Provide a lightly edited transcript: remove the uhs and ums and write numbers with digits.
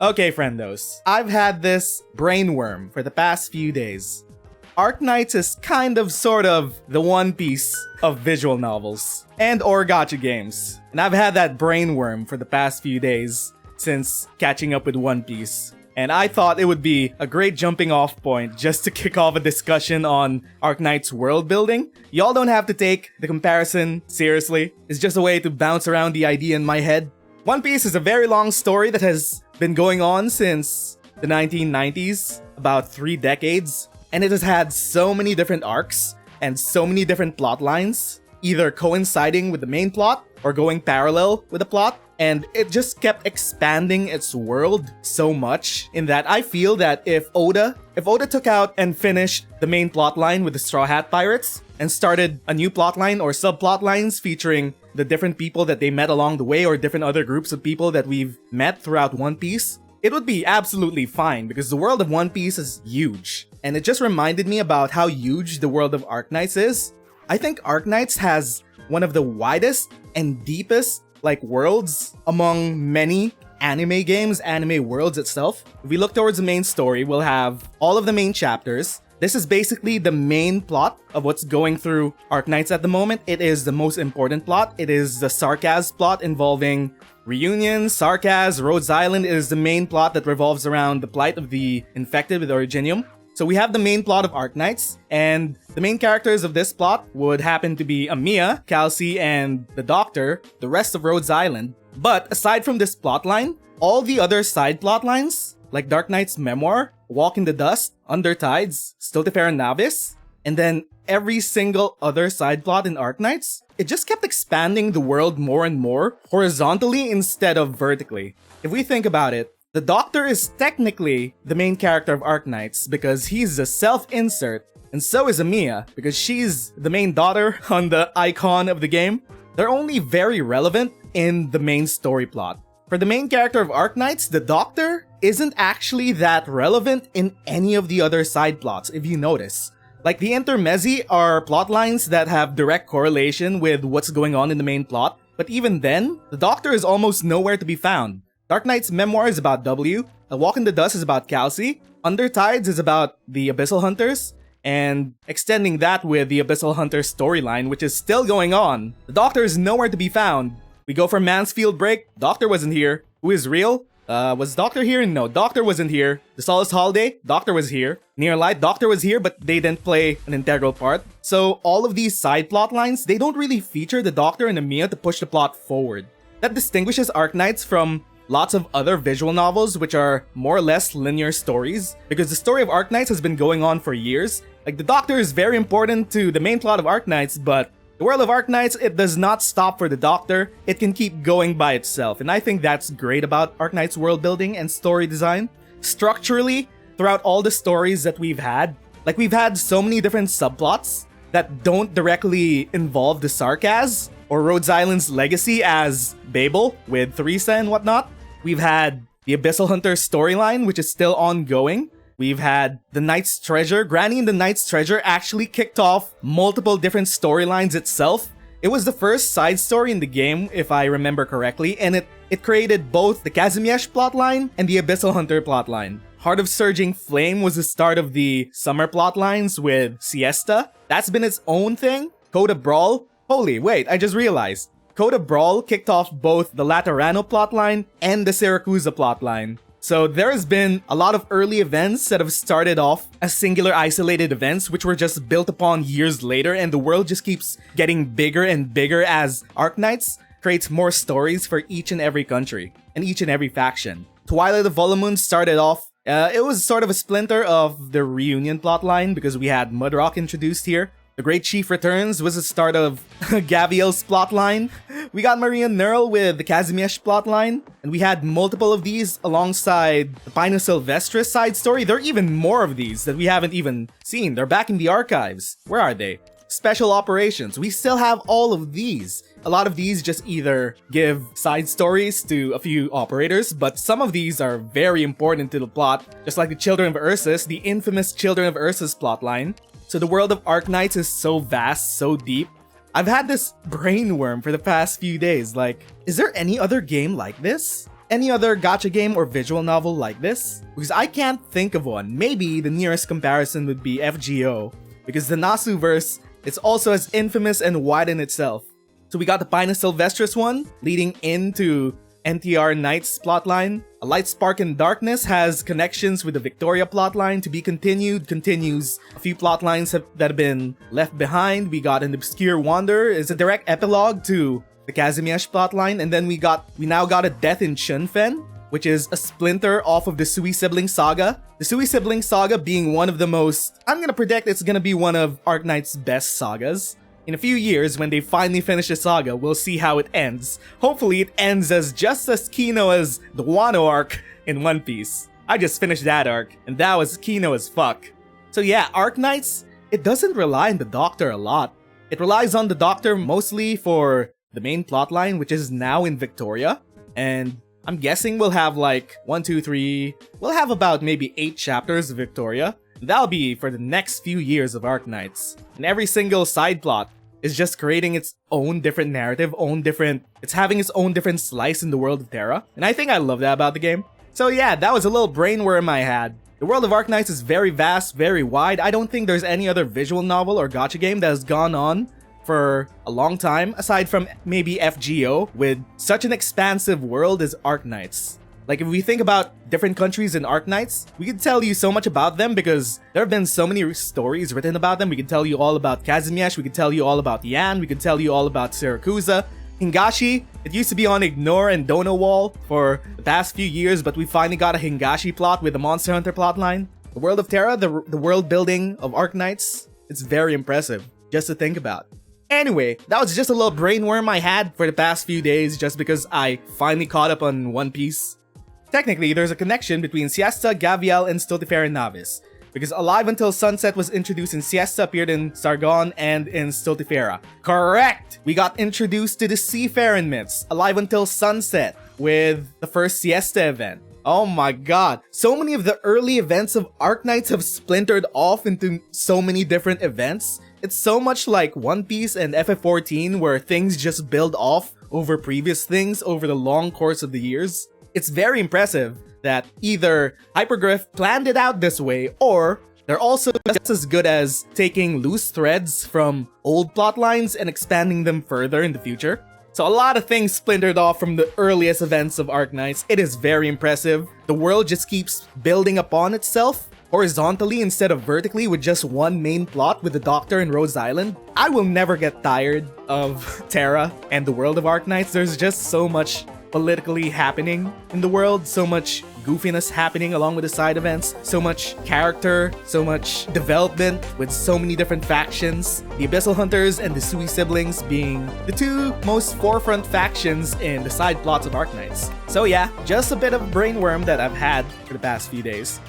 Okay, friendos, I've had this brainworm for the past few days. Arknights is kind of sort of the One Piece of visual novels and or gacha games. And I've had that brainworm for the past few days since catching up with One Piece. And I thought it would be a great jumping off point just to kick off a discussion on Arknights world building. Y'all don't have to take the comparison seriously. It's just a way to bounce around the idea in my head. One Piece is a very long story that has been going on since the 1990s, about 3 decades, and it has had so many different arcs and so many different plot lines, either coinciding with the main plot or going parallel with the plot, and it just kept expanding its world so much in that I feel that if Oda took out and finished the main plot line with the Straw Hat Pirates and started a new plot line or subplot lines featuring the different people that they met along the way or different other groups of people that we've met throughout One Piece, it would be absolutely fine because the world of One Piece is huge. And it just reminded me about how huge the world of Arknights is. I think Arknights has one of the widest and deepest worlds among many anime games, anime worlds itself. If we look towards the main story, we'll have all of the main chapters. This is basically the main plot of what's going through Arknights at the moment. It is the most important plot. It is the Sarkaz plot involving Reunion, Sarkaz, Rhodes Island. It is the main plot that revolves around the plight of the infected with Originium. So we have the main plot of Arknights, and the main characters of this plot would happen to be Amiya, Calci, and the Doctor, the rest of Rhodes Island. But aside from this plotline, all the other side plotlines, like Dark Knight's Memoir, Walk in the Dust, Under Tides, Stultifera Navis, and then every single other side plot in Arknights, it just kept expanding the world more and more, horizontally instead of vertically. If we think about it, the Doctor is technically the main character of Arknights because he's a self-insert, and so is Amiya because she's the main daughter on the icon of the game. They're only very relevant in the main story plot. For the main character of Arknights, the Doctor isn't actually that relevant in any of the other side plots, if you notice. Like, the intermezzi are plotlines that have direct correlation with what's going on in the main plot, but even then, the Doctor is almost nowhere to be found. Dark Knight's Memoir is about W, A Walk in the Dust is about Calci, Under Tides is about the Abyssal Hunters, and extending that with the Abyssal Hunters storyline, which is still going on. The Doctor is nowhere to be found. We go for Mansfield Break, Doctor wasn't here. Who is real? Was Doctor here? No, Doctor wasn't here. The Solace Holiday, Doctor was here. Near Light, Doctor was here, but they didn't play an integral part. So all of these side plot lines, they don't really feature the Doctor and Amiya to push the plot forward. That distinguishes Arknights from lots of other visual novels which are more or less linear stories, because the story of Arknights has been going on for years. Like, the Doctor is very important to the main plot of Arknights, but the world of Arknights, it does not stop for the Doctor. It can keep going by itself, and I think that's great about Arknights world building and story design. Structurally, throughout all the stories that we've had so many different subplots that don't directly involve the Sarkaz or Rhodes Island's legacy as Babel with Theresa and whatnot. We've had the Abyssal Hunter storyline, which is still ongoing. We've had the Knight's Treasure. Granny and the Knight's Treasure actually kicked off multiple different storylines itself. It was the first side story in the game, if I remember correctly, and it created both the Kazimierz plotline and the Abyssal Hunter plotline. Heart of Surging Flame was the start of the summer plotlines with Siesta. That's been its own thing. Code of Brawl. Holy, wait, I just realized. Code of Brawl kicked off both the Laterano plotline and the Siracusa plotline. So there has been a lot of early events that have started off as singular isolated events which were just built upon years later, and the world just keeps getting bigger and bigger as Arknights creates more stories for each and every country and each and every faction. Twilight of Volumoon started off, it was sort of a splinter of the Reunion plotline because we had Mudrock introduced here. The Great Chief Returns was the start of Gaviel's plotline. We got Maria Nerl with the Kazimierz plotline, and we had multiple of these alongside the Pino Silvestris side story. There are even more of these that we haven't even seen. They're back in the archives. Where are they? Special Operations. We still have all of these. A lot of these just either give side stories to a few operators, but some of these are very important to the plot, just like the Children of Ursus, the infamous Children of Ursus plotline. So the world of Arknights is so vast, so deep. I've had this brainworm for the past few days, like, is there any other game like this? any other gacha game or visual novel like this? Because I can't think of one. Maybe the nearest comparison would be FGO, because the Nasu-verse is also as infamous and wide in itself. So we got the Pinus Sylvestris one, leading into NTR Knight's plotline. A Light Spark in Darkness has connections with the Victoria plotline to be continues. A few plotlines that have been left behind. We got an Obscure Wanderer is a direct epilogue to the Kazimierz plotline, and then we now got a Death in Shunfen, which is a splinter off of the Sui Sibling Saga. The Sui Sibling Saga being one of the most, I'm gonna predict it's gonna be one of Arknights' best sagas. In a few years, when they finally finish the saga, we'll see how it ends. Hopefully it ends as just as Kino as the Wano arc in One Piece. I just finished that arc, and that was Kino as fuck. So yeah, Arknights, it doesn't rely on the Doctor a lot. It relies on the Doctor mostly for the main plotline, which is now in Victoria. And I'm guessing we'll have like 1, 2, 3, we'll have about maybe 8 chapters of Victoria. That'll be for the next few years of Arknights. And every single side plot is just creating its own different narrative, it's having its own different slice in the world of Terra. And I think I love that about the game. So yeah, that was a little brainworm I had. The world of Arknights is very vast, very wide. I don't think there's any other visual novel or gacha game that has gone on for a long time, aside from maybe FGO, with such an expansive world as Arknights. Like, if we think about different countries in Arknights, we can tell you so much about them because there have been so many stories written about them. We can tell you all about Kazimierz, we can tell you all about Yan, we can tell you all about Siracusa. Hingashi, it used to be on Ignore and Dono Wall for the past few years, but we finally got a Hingashi plot with the Monster Hunter plotline. The world of Terra, the world building of Arknights, it's very impressive, just to think about. Anyway, that was just a little brainworm I had for the past few days just because I finally caught up on One Piece. Technically, there's a connection between Siesta, Gavial, and Stultifera Navis, because Alive Until Sunset was introduced in Siesta, appeared in Sargon, and in Stultifera. Correct! We got introduced to the Seafaring myths, Alive Until Sunset, with the first Siesta event. Oh my god, so many of the early events of Arknights have splintered off into so many different events. It's so much like One Piece and FF14 where things just build off over previous things over the long course of the years. It's very impressive that either Hypergriff planned it out this way, or they're also just as good as taking loose threads from old plotlines and expanding them further in the future. So a lot of things splintered off from the earliest events of Arknights. It is very impressive. The world just keeps building upon itself horizontally instead of vertically with just one main plot with the Doctor and Rhodes Island. I will never get tired of Terra and the world of Arknights. There's just so much politically happening in the world, so much goofiness happening along with the side events, so much character, so much development with so many different factions, the Abyssal Hunters and the Sui siblings being the two most forefront factions in the side plots of Arknights. So yeah, just a bit of brainworm that I've had for the past few days.